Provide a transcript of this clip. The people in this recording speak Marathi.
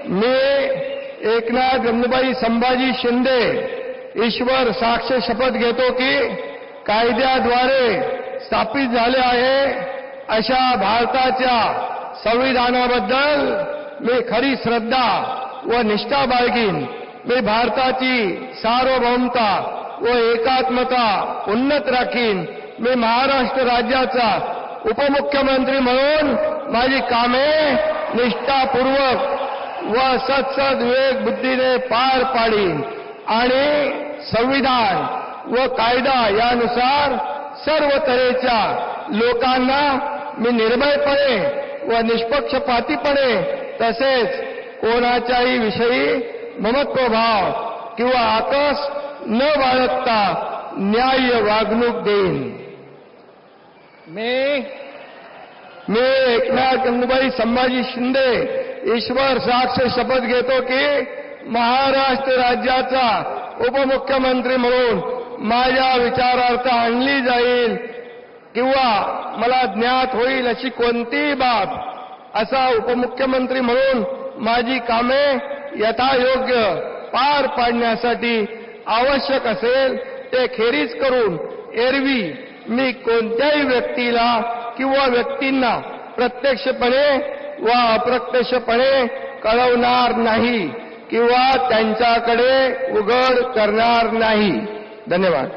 मी एकनाथ गंगूबाई संभाजी शिंदे ईश्वर साक्ष शपथ घेतो की कायद्याद्वारे स्थापित झाले आहे अशा भारताच्या संविधानाबद्दल मी खरी श्रद्धा व निष्ठा बाळगीन। मी भारताची सार्वभौमता व एकात्मता उन्नत राखीन। मी महाराष्ट्र राज्याचा उपमुख्यमंत्री म्हणून माझी कामे निष्ठापूर्वक व सत्सद विवेक बुद्धीने पार पाडीन आणि संविधान व कायदा यानुसार सर्व तऱ्हेच्या लोकांना मी निर्भयपणे व निष्पक्षपातीपणे तसेच कोणाच्याही विषयी ममत्वभाव किंवा आकस न बाळगता न्याय्य वागणूक देईन। मी एकनाथ गंगूबाई संभाजी शिंदे ईश्वर साक्ष शपथ घेतो की महाराष्ट्र राज्याचा उपमुख्यमंत्री म्हणून माझ्या विचारार्थ आणली जाईल किंवा मला ज्ञात होईल अशी कोणतीही बाब असा उपमुख्यमंत्री म्हणून माझी कामे यथायोग्य पार पाडण्यासाठी आवश्यक असेल ते खेरीज करून एरवी मी कोणत्याही व्यक्तीला किंवा व्यक्तींना प्रत्यक्षपणे व अप्रत्यक्षपणे कळवणार नाही किंवा त्यांच्याकडे उघड करणार नाही। धन्यवाद।